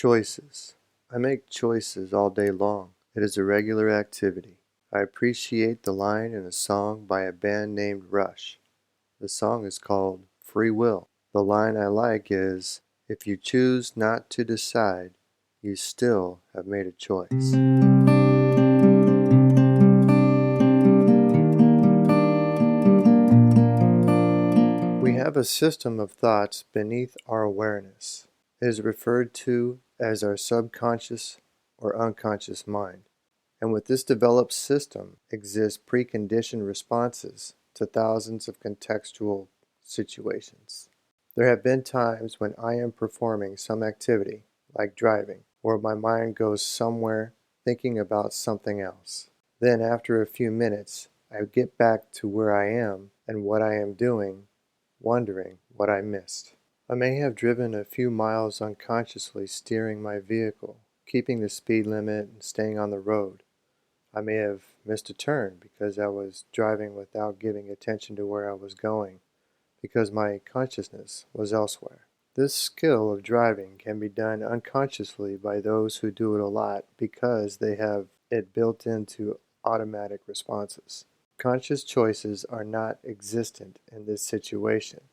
Choices. I make choices all day long. It is a regular activity. I appreciate the line in a song by a band named Rush. The song is called Free Will. The line I like is, "If you choose not to decide, you still have made a choice." We have a system of thoughts beneath our awareness. It is referred to as our subconscious or unconscious mind. And with this developed system exist preconditioned responses to thousands of contextual situations. There have been times when I am performing some activity, like driving, where my mind goes somewhere thinking about something else. Then, after a few minutes, I get back to where I am and what I am doing, wondering what I missed. I may have driven a few miles unconsciously steering my vehicle, keeping the speed limit and staying on the road. I may have missed a turn because I was driving without giving attention to where I was going, because my consciousness was elsewhere. This skill of driving can be done unconsciously by those who do it a lot because they have it built into automatic responses. Conscious choices are not existent in this situation.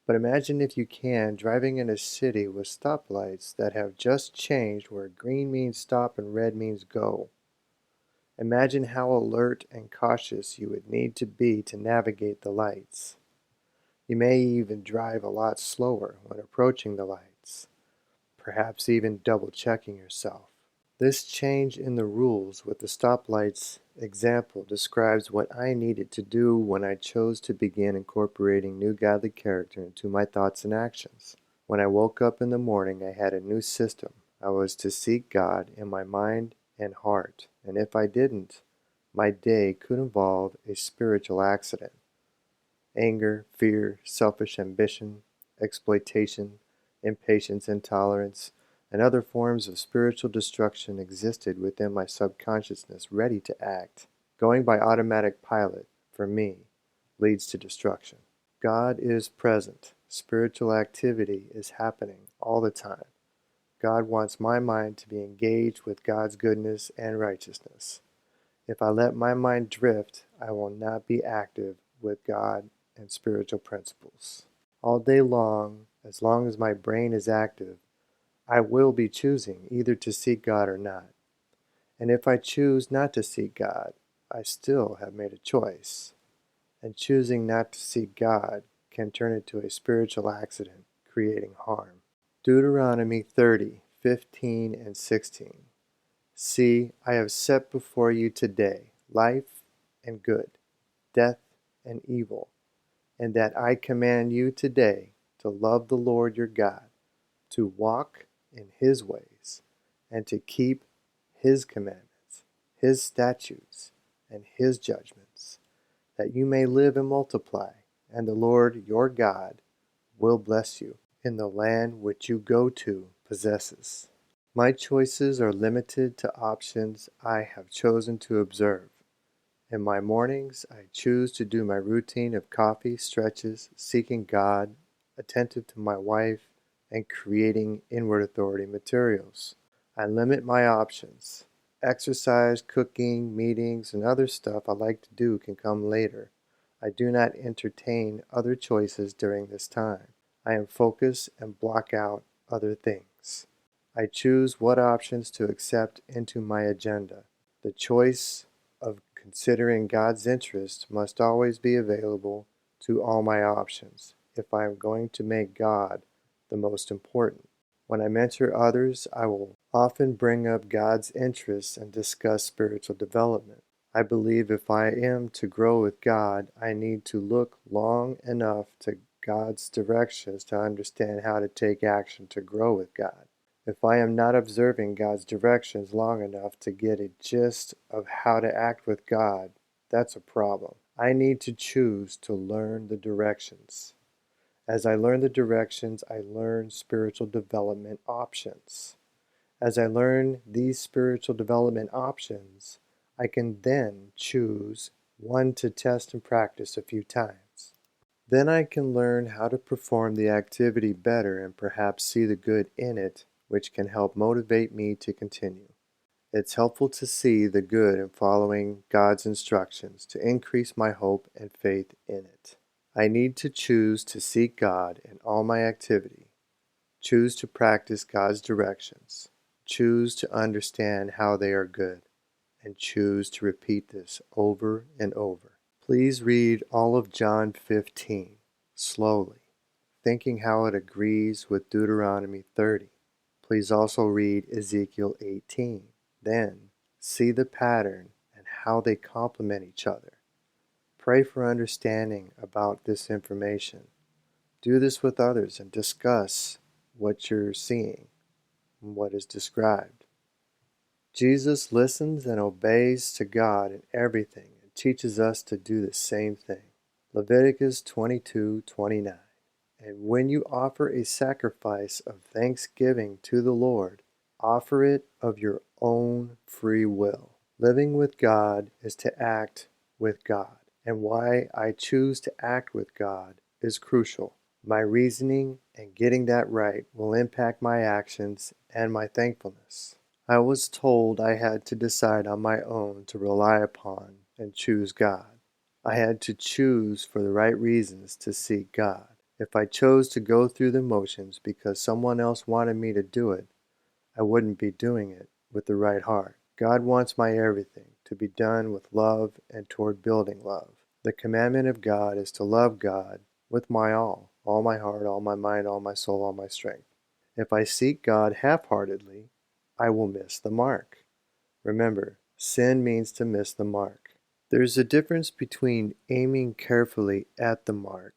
But imagine, if you can, driving in a city with stoplights that have just changed where green means stop and red means go. Imagine how alert and cautious you would need to be to navigate the lights. You may even drive a lot slower when approaching the lights, perhaps even double-checking yourself. This change in the rules with the stoplights example describes what I needed to do when I chose to begin incorporating new godly character into my thoughts and actions. When I woke up in the morning, I had a new system. I was to seek God in my mind and heart, and if I didn't, my day could involve a spiritual accident. Anger, fear, selfish ambition, exploitation, impatience, intolerance, and other forms of spiritual destruction existed within my subconsciousness, ready to act. Going by automatic pilot, for me, leads to destruction. God is present. Spiritual activity is happening all the time. God wants my mind to be engaged with God's goodness and righteousness. If I let my mind drift, I will not be active with God and spiritual principles. All day long as my brain is active, I will be choosing either to seek God or not. And if I choose not to seek God, I still have made a choice. And choosing not to seek God can turn into a spiritual accident, creating harm. Deuteronomy 30:15 and 16. See, I have set before you today life and good, death and evil, and that I command you today to love the Lord your God, to walk in his ways, and to keep his commandments, his statutes, and his judgments, that you may live and multiply, and the Lord your God will bless you in the land which you go to possesses. My choices are limited to options I have chosen to observe. In my mornings, I choose to do my routine of coffee, stretches, seeking God, attentive to my wife, and creating inward authority materials. I limit my options. Exercise, cooking, meetings, and other stuff I like to do can come later. I do not entertain other choices during this time. I am focused and block out other things. I choose what options to accept into my agenda. The choice of considering God's interest must always be available to all my options if I am going to make God the most important. When I mentor others, I will often bring up God's interests and discuss spiritual development. I believe if I am to grow with God, I need to look long enough to God's directions to understand how to take action to grow with God. If I am not observing God's directions long enough to get a gist of how to act with God, that's a problem. I need to choose to learn the directions. As I learn the directions, I learn spiritual development options. As I learn these spiritual development options, I can then choose one to test and practice a few times. Then I can learn how to perform the activity better and perhaps see the good in it which can help motivate me to continue. It's helpful to see the good in following God's instructions to increase my hope and faith in it. I need to choose to seek God in all my activity, choose to practice God's directions, choose to understand how they are good, and choose to repeat this over and over. Please read all of John 15 slowly, thinking how it agrees with Deuteronomy 30. Please also read Ezekiel 18. Then, see the pattern and how they complement each other. Pray for understanding about this information. Do this with others and discuss what you're seeing and what is described. Jesus listens and obeys to God in everything and teaches us to do the same thing. Leviticus 22:29. And when you offer a sacrifice of thanksgiving to the Lord, offer it of your own free will. Living with God is to act with God, and why I choose to act with God is crucial. My reasoning and getting that right will impact my actions and my thankfulness. I was told I had to decide on my own to rely upon and choose God. I had to choose for the right reasons to seek God. If I chose to go through the motions because someone else wanted me to do it, I wouldn't be doing it with the right heart. God wants my everything to be done with love and toward building love. The commandment of God is to love God with my all my heart, all my mind, all my soul, all my strength. If I seek God half-heartedly, I will miss the mark. Remember, sin means to miss the mark. There's a difference between aiming carefully at the mark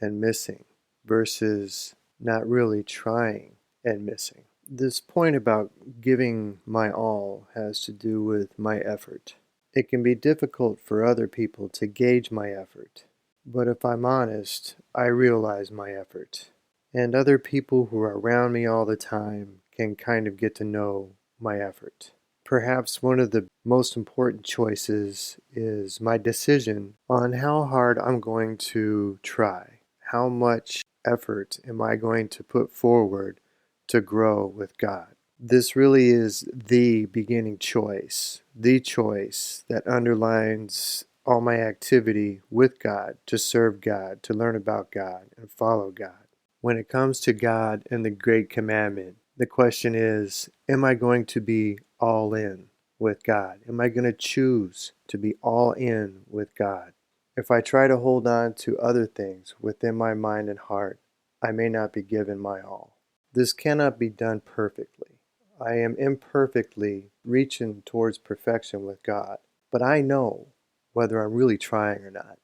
and missing versus not really trying and missing. This point about giving my all has to do with my effort. It can be difficult for other people to gauge my effort, but if I'm honest, I realize my effort. And other people who are around me all the time can kind of get to know my effort. Perhaps one of the most important choices is my decision on how hard I'm going to try. How much effort am I going to put forward to grow with God? This really is the beginning choice, the choice that underlines all my activity with God, to serve God, to learn about God, and follow God. When it comes to God and the Great Commandment, the question is, am I going to be all in with God? Am I going to choose to be all in with God? If I try to hold on to other things within my mind and heart, I may not be given my all. This cannot be done perfectly. I am imperfectly reaching towards perfection with God, but I know whether I'm really trying or not.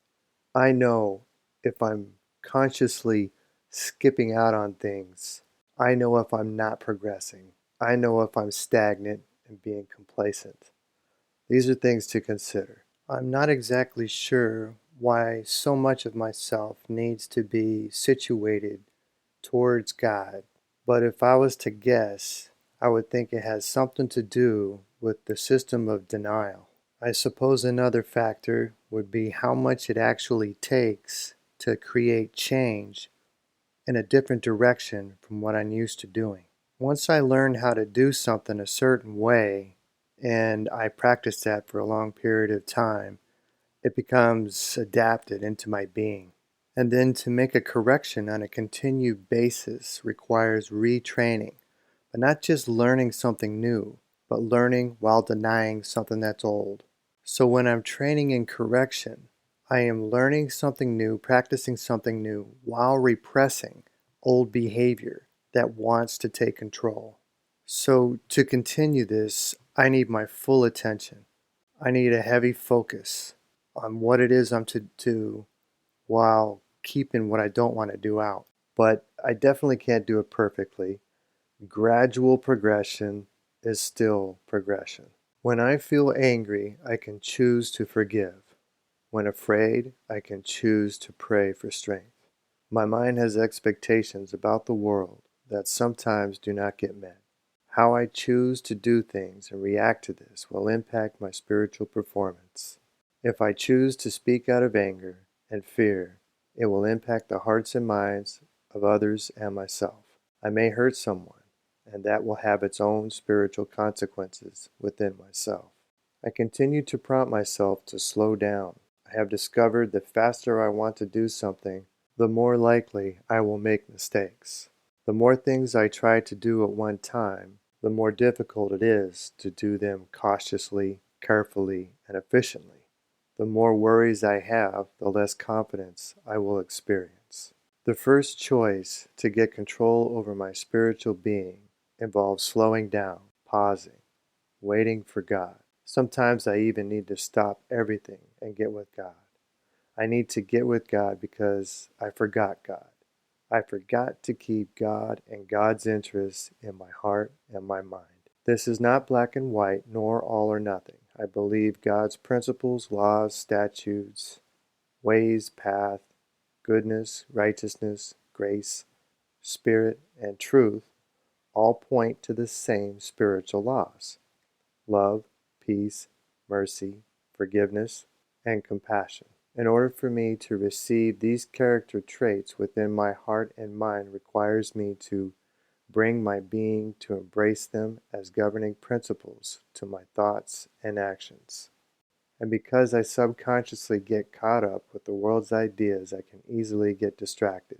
I know if I'm consciously skipping out on things. I know if I'm not progressing. I know if I'm stagnant and being complacent. These are things to consider. I'm not exactly sure why so much of myself needs to be situated towards God, but if I was to guess, I would think it has something to do with the system of denial. I suppose another factor would be how much it actually takes to create change in a different direction from what I'm used to doing. Once I learn how to do something a certain way, and I practice that for a long period of time, it becomes adapted into my being. And then to make a correction on a continued basis requires retraining, but not just learning something new, but learning while denying something that's old. So when I'm training in correction, I am learning something new, practicing something new, while repressing old behavior that wants to take control. So to continue this, I need my full attention. I need a heavy focus on what it is I'm to do while keeping what I don't want to do out. But I definitely can't do it perfectly. Gradual progression is still progression. When I feel angry, I can choose to forgive. When afraid, I can choose to pray for strength. My mind has expectations about the world that sometimes do not get met. How I choose to do things and react to this will impact my spiritual performance. If I choose to speak out of anger and fear, it will impact the hearts and minds of others and myself. I may hurt someone, and that will have its own spiritual consequences within myself. I continue to prompt myself to slow down. I have discovered the faster I want to do something, the more likely I will make mistakes. The more things I try to do at one time, the more difficult it is to do them cautiously, carefully, and efficiently. The more worries I have, the less confidence I will experience. The first choice to get control over my spiritual being involves slowing down, pausing, waiting for God. Sometimes I even need to stop everything and get with God. I need to get with God because I forgot God. I forgot to keep God and God's interests in my heart and my mind. This is not black and white, nor all or nothing. I believe God's principles, laws, statutes, ways, path, goodness, righteousness, grace, spirit, and truth all point to the same spiritual laws: love, peace, mercy, forgiveness, and compassion. In order for me to receive these character traits within my heart and mind requires me to bring my being to embrace them as governing principles to my thoughts and actions. And because I subconsciously get caught up with the world's ideas, I can easily get distracted.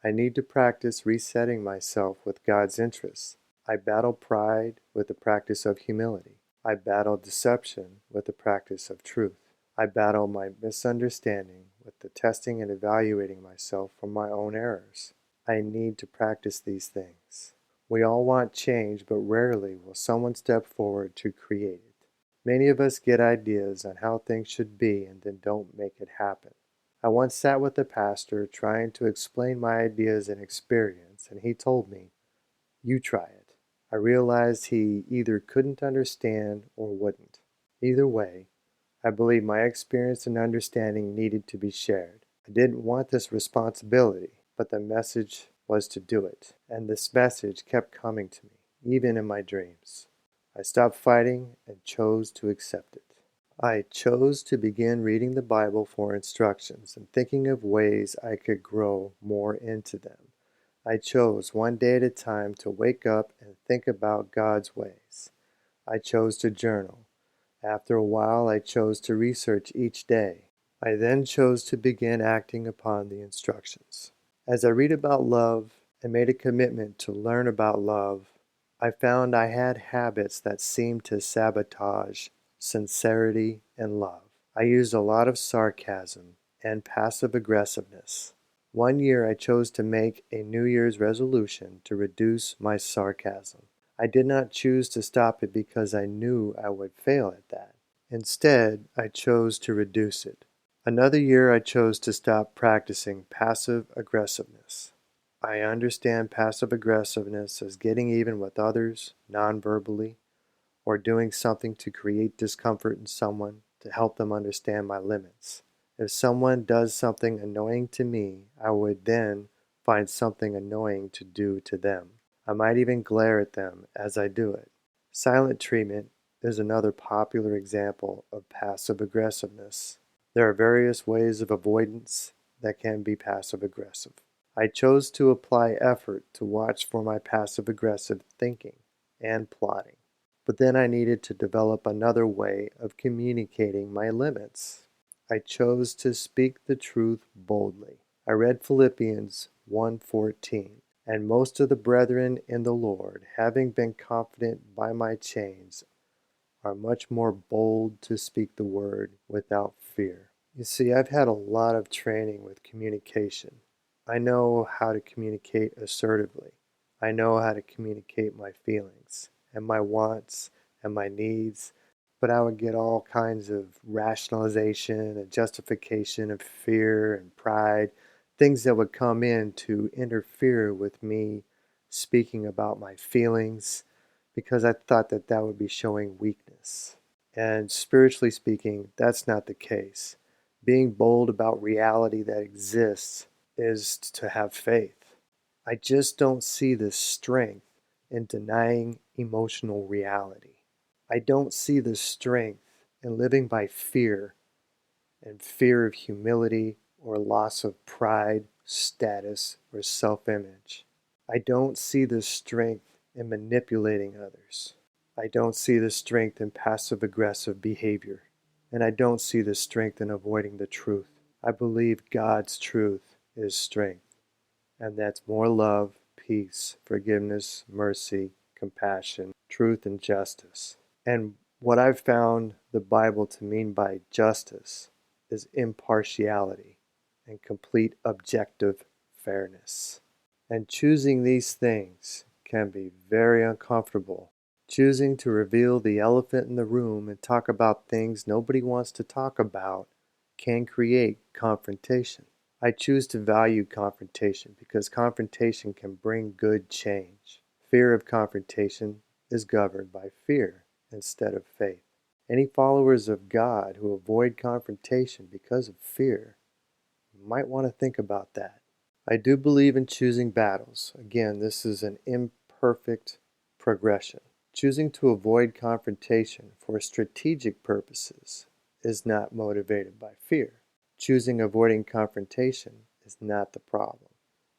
I need to practice resetting myself with God's interests. I battle pride with the practice of humility. I battle deception with the practice of truth. I battle my misunderstanding with the testing and evaluating myself for my own errors. I need to practice these things. We all want change, but rarely will someone step forward to create it. Many of us get ideas on how things should be and then don't make it happen. I once sat with a pastor trying to explain my ideas and experience, and he told me, "You try it." I realized he either couldn't understand or wouldn't. Either way, I believe my experience and understanding needed to be shared. I didn't want this responsibility, but the message was to do it, and this message kept coming to me, even in my dreams. I stopped fighting and chose to accept it. I chose to begin reading the Bible for instructions and thinking of ways I could grow more into them. I chose one day at a time to wake up and think about God's ways. I chose to journal. After a while, I chose to research each day. I then chose to begin acting upon the instructions. As I read about love and made a commitment to learn about love, I found I had habits that seemed to sabotage sincerity and love. I used a lot of sarcasm and passive aggressiveness. One year I chose to make a New Year's resolution to reduce my sarcasm. I did not choose to stop it because I knew I would fail at that. Instead, I chose to reduce it. Another year I chose to stop practicing passive aggressiveness. I understand passive aggressiveness as getting even with others non-verbally, or doing something to create discomfort in someone to help them understand my limits. If someone does something annoying to me, I would then find something annoying to do to them. I might even glare at them as I do it. Silent treatment is another popular example of passive aggressiveness. There are various ways of avoidance that can be passive aggressive. I chose to apply effort to watch for my passive aggressive thinking and plotting. But then I needed to develop another way of communicating my limits. I chose to speak the truth boldly. I read Philippians 1:14, and most of the brethren in the Lord, having been confident by my chains, are much more bold to speak the word without fear. You see, I've had a lot of training with communication. I know how to communicate assertively. I know how to communicate my feelings and my wants and my needs, but I would get all kinds of rationalization and justification of fear and pride, things that would come in to interfere with me speaking about my feelings because I thought that that would be showing weakness. And spiritually speaking, that's not the case. Being bold about reality that exists is to have faith. I just don't see the strength in denying emotional reality. I don't see the strength in living by fear and fear of humility or loss of pride, status, or self image. I don't see the strength in manipulating others. I don't see the strength in passive-aggressive behavior, and I don't see the strength in avoiding the truth. I believe God's truth is strength, and that's more love, peace, forgiveness, mercy, compassion, truth, and justice. And what I've found the Bible to mean by justice is impartiality and complete objective fairness. And choosing these things can be very uncomfortable. Choosing to reveal the elephant in the room and talk about things nobody wants to talk about can create confrontation. I choose to value confrontation because confrontation can bring good change. Fear of confrontation is governed by fear instead of faith. Any followers of God who avoid confrontation because of fear might want to think about that. I do believe in choosing battles. Again, this is an imperfect progression. Choosing to avoid confrontation for strategic purposes is not motivated by fear. Choosing avoiding confrontation is not the problem.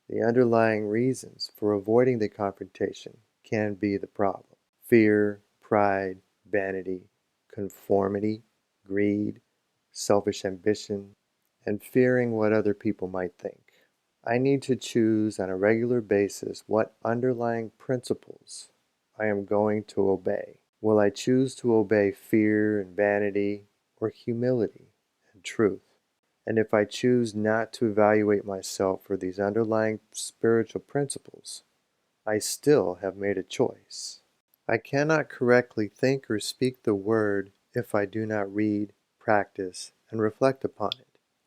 The underlying reasons for avoiding the confrontation can be the problem. Fear, pride, vanity, conformity, greed, selfish ambition, and fearing what other people might think. I need to choose on a regular basis what underlying principles I am going to obey. Will I choose to obey fear and vanity, or humility and truth? And if I choose not to evaluate myself for these underlying spiritual principles, I still have made a choice. I cannot correctly think or speak the word if I do not read, practice, and reflect upon it.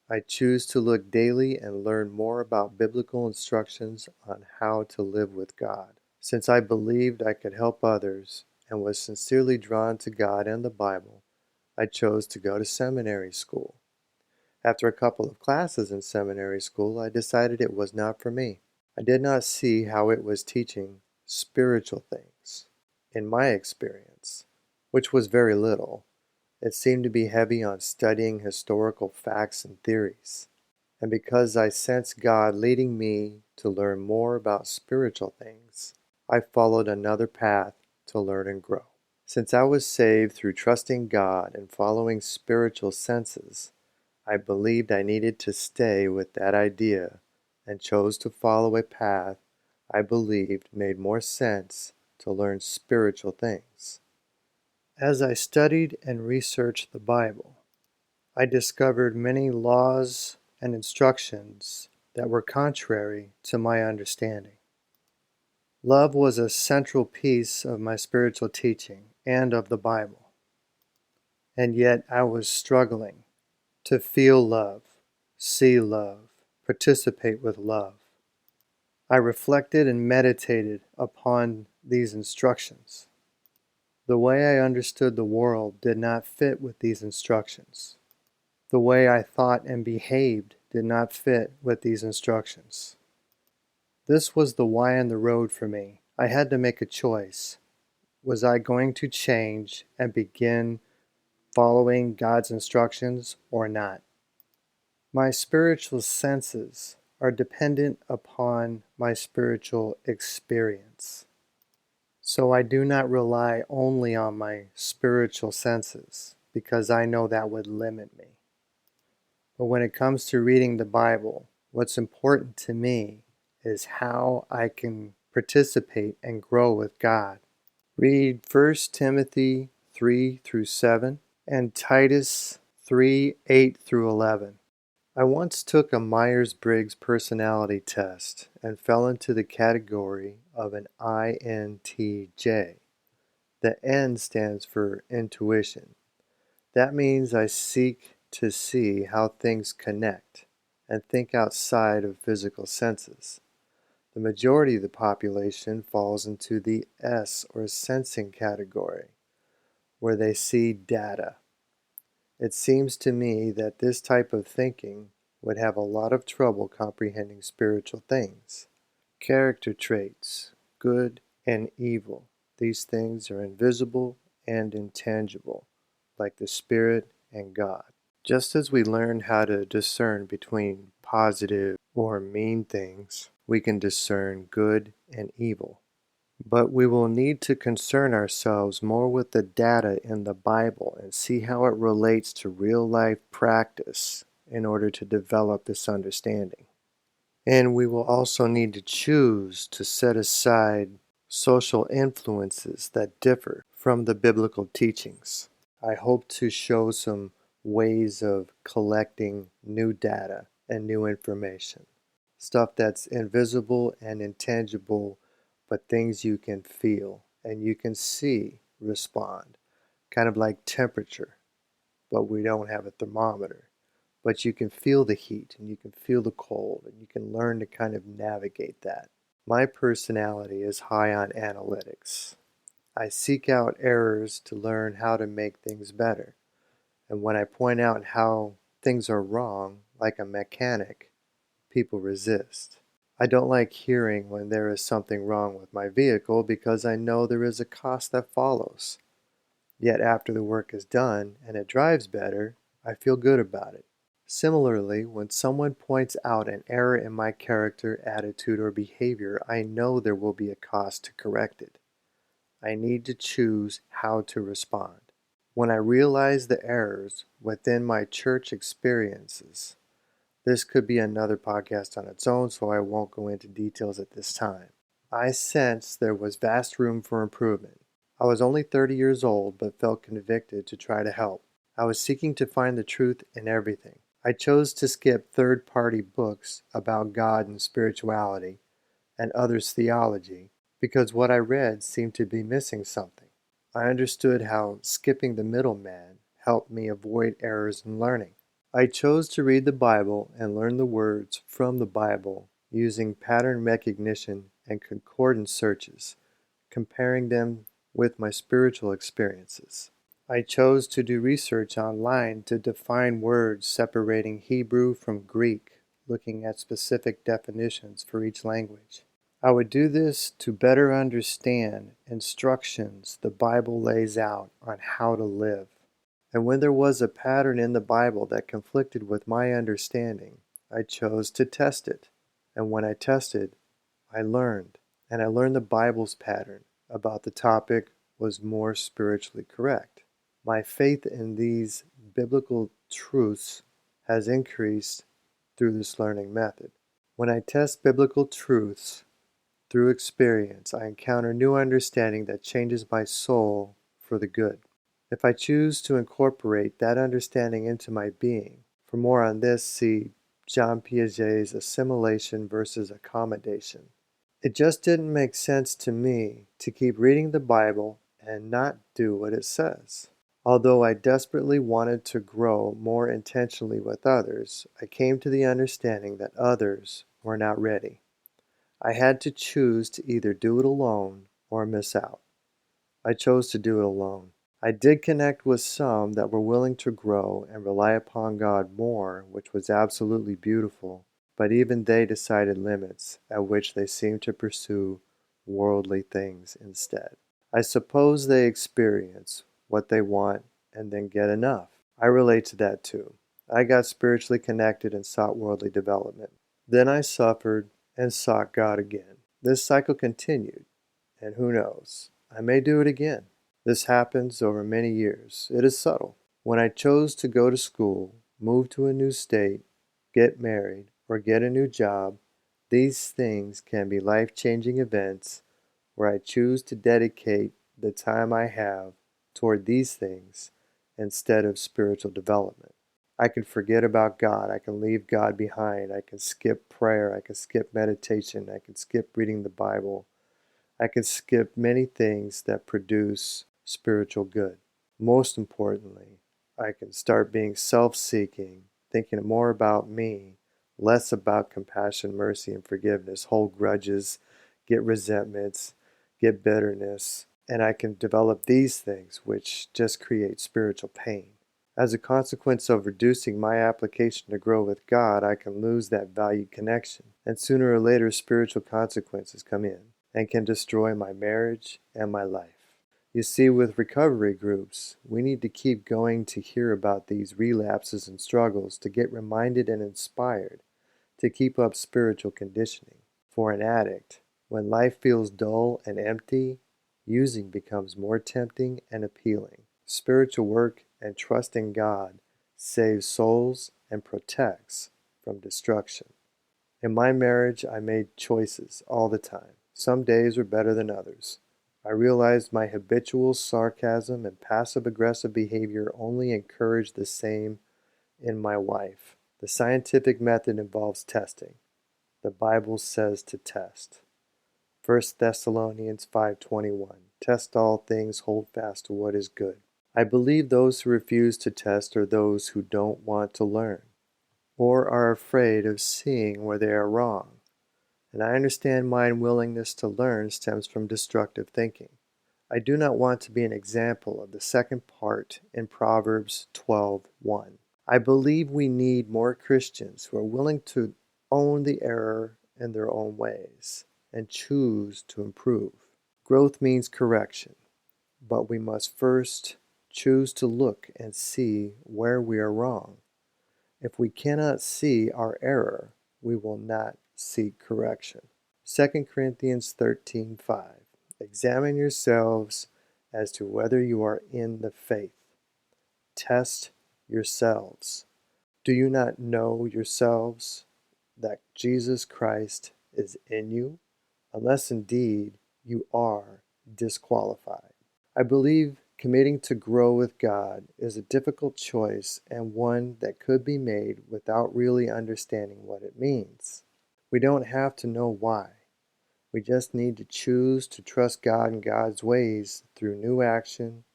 I choose to look daily and learn more about biblical instructions on how to live with God. Since I believed I could help others and was sincerely drawn to God and the Bible, I chose to go to seminary school. After a couple of classes in seminary school, I decided it was not for me. I did not see how it was teaching spiritual things. In my experience, which was very little, it seemed to be heavy on studying historical facts and theories. And because I sensed God leading me to learn more about spiritual things, I followed another path to learn and grow. Since I was saved through trusting God and following spiritual senses, I believed I needed to stay with that idea and chose to follow a path I believed made more sense to learn spiritual things. As I studied and researched the Bible, I discovered many laws and instructions that were contrary to my understanding. Love was a central piece of my spiritual teaching and of the Bible, and yet I was struggling to feel love, see love, participate with love. I reflected and meditated upon these instructions. The way I understood the world did not fit with these instructions. The way I thought and behaved did not fit with these instructions. This was the why on the road for me. I had to make a choice. Was I going to change and begin following God's instructions or not? My spiritual senses are dependent upon my spiritual experience. So I do not rely only on my spiritual senses because I know that would limit me. But when it comes to reading the Bible, what's important to me is how I can participate and grow with God. Read 1 Timothy 3 through 7 and Titus 3, 8 through 11. I once took a Myers-Briggs personality test and fell into the category of an INTJ. The N stands for intuition. That means I seek to see how things connect and think outside of physical senses. The majority of the population falls into the S or sensing category, where they see data. It seems to me that this type of thinking would have a lot of trouble comprehending spiritual things. Character traits, good and evil. These things are invisible and intangible, like the Spirit and God. Just as we learn how to discern between positive or mean things, we can discern good and evil. But we will need to concern ourselves more with the data in the Bible and see how it relates to real life practice in order to develop this understanding. And we will also need to choose to set aside social influences that differ from the biblical teachings. I hope to show some ways of collecting new data and new information. Stuff that's invisible and intangible, but things you can feel and you can see respond. Kind of like temperature, but we don't have a thermometer. But you can feel the heat and you can feel the cold and you can learn to kind of navigate that. My personality is high on analytics. I seek out errors to learn how to make things better. And when I point out how things are wrong, like a mechanic, people resist. I don't like hearing when there is something wrong with my vehicle because I know there is a cost that follows. Yet after the work is done and it drives better, I feel good about it. Similarly, when someone points out an error in my character, attitude, or behavior, I know there will be a cost to correct it. I need to choose how to respond. When I realize the errors within my church experiences, this could be another podcast on its own, so I won't go into details at this time. I sensed there was vast room for improvement. I was only 30 years old, but felt convicted to try to help. I was seeking to find the truth in everything. I chose to skip third-party books about God and spirituality and others' theology because what I read seemed to be missing something. I understood how skipping the middleman helped me avoid errors in learning. I chose to read the Bible and learn the words from the Bible using pattern recognition and concordance searches, comparing them with my spiritual experiences. I chose to do research online to define words separating Hebrew from Greek, looking at specific definitions for each language. I would do this to better understand instructions the Bible lays out on how to live. And when there was a pattern in the Bible that conflicted with my understanding, I chose to test it. And when I tested, I learned. And I learned the Bible's pattern about the topic was more spiritually correct. My faith in these biblical truths has increased through this learning method. When I test biblical truths through experience, I encounter new understanding that changes my soul for the good. If I choose to incorporate that understanding into my being, for more on this, see John Piaget's Assimilation versus Accommodation. It just didn't make sense to me to keep reading the Bible and not do what it says. Although I desperately wanted to grow more intentionally with others, I came to the understanding that others were not ready. I had to choose to either do it alone or miss out. I chose to do it alone. I did connect with some that were willing to grow and rely upon God more, which was absolutely beautiful, but even they decided limits at which they seemed to pursue worldly things instead. I suppose they experience what they want and then get enough. I relate to that too. I got spiritually connected and sought worldly development. Then I suffered and sought God again. This cycle continued, and who knows, I may do it again. This happens over many years. It is subtle. When I chose to go to school, move to a new state, get married, or get a new job, these things can be life-changing events where I choose to dedicate the time I have toward these things instead of spiritual development. I can forget about God. I can leave God behind. I can skip prayer. I can skip meditation. I can skip reading the Bible. I can skip many things that produce spiritual good. Most importantly, I can start being self-seeking, thinking more about me, less about compassion, mercy, and forgiveness, hold grudges, get resentments, get bitterness, and I can develop these things which just create spiritual pain. As a consequence of reducing my application to grow with God, I can lose that valued connection, and sooner or later spiritual consequences come in and can destroy my marriage and my life. You see, with recovery groups, we need to keep going to hear about these relapses and struggles to get reminded and inspired to keep up spiritual conditioning. For an addict, When life feels dull and empty, using becomes more tempting and appealing. Spiritual work and trusting God saves souls and protects from destruction. In my marriage, I made choices all the time. Some days were better than others. I realized my habitual sarcasm and passive-aggressive behavior only encouraged the same in my wife. The scientific method involves testing. The Bible says to test. 1 Thessalonians 5:21. Test all things, hold fast to what is good. I believe those who refuse to test are those who don't want to learn, or are afraid of seeing where they are wrong. And I understand my unwillingness to learn stems from destructive thinking. I do not want to be an example of the second part in Proverbs 12:1. I believe we need more Christians who are willing to own the error in their own ways and choose to improve. Growth means correction, but we must first choose to look and see where we are wrong. If we cannot see our error, we will not seek correction. 2 Corinthians 13:5. Examine yourselves as to whether you are in the faith. Test yourselves. Do you not know yourselves that Jesus Christ is in you? Unless indeed you are disqualified. I believe committing to grow with God is a difficult choice and one that could be made without really understanding what it means. We don't have to know why. We just need to choose to trust God and God's ways through new action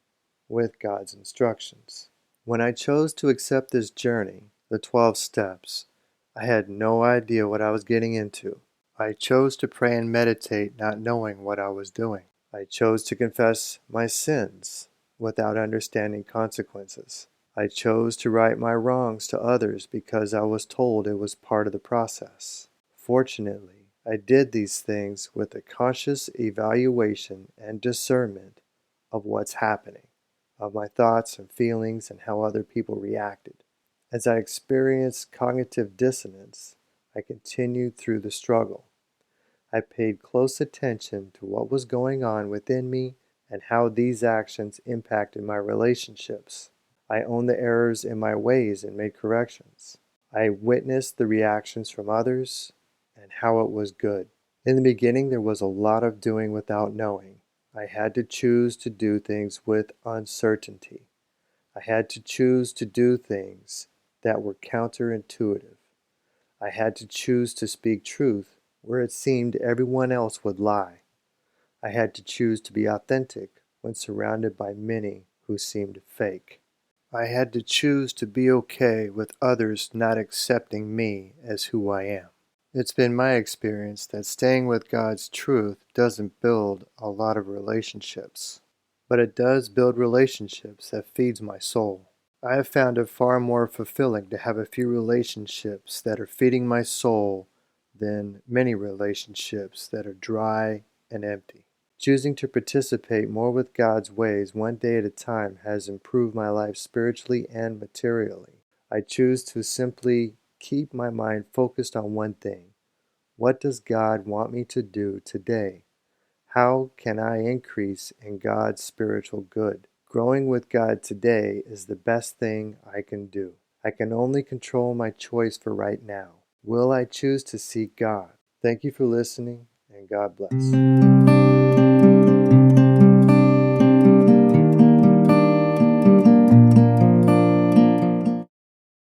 with God's instructions. When I chose to accept this journey, the 12 steps, I had no idea what I was getting into. I chose to pray and meditate not knowing what I was doing. I chose to confess my sins without understanding consequences. I chose to right my wrongs to others because I was told it was part of the process. Fortunately, I did these things with a conscious evaluation and discernment of what's happening, of my thoughts and feelings and how other people reacted. As I experienced cognitive dissonance, I continued through the struggle. I paid close attention to what was going on within me and how these actions impacted my relationships. I owned the errors in my ways and made corrections. I witnessed the reactions from others and how it was good. In the beginning, there was a lot of doing without knowing. I had to choose to do things with uncertainty. I had to choose to do things that were counterintuitive. I had to choose to speak truth where it seemed everyone else would lie. I had to choose to be authentic when surrounded by many who seemed fake. I had to choose to be okay with others not accepting me as who I am. It's been my experience that staying with God's truth doesn't build a lot of relationships, but it does build relationships that feeds my soul. I have found it far more fulfilling to have a few relationships that are feeding my soul than many relationships that are dry and empty. Choosing to participate more with God's ways one day at a time has improved my life spiritually and materially. I choose to simply keep my mind focused on one thing. What does God want me to do today? How can I increase in God's spiritual good? Growing with God today is the best thing I can do. I can only control my choice for right now. Will I choose to seek God? Thank you for listening, and God bless.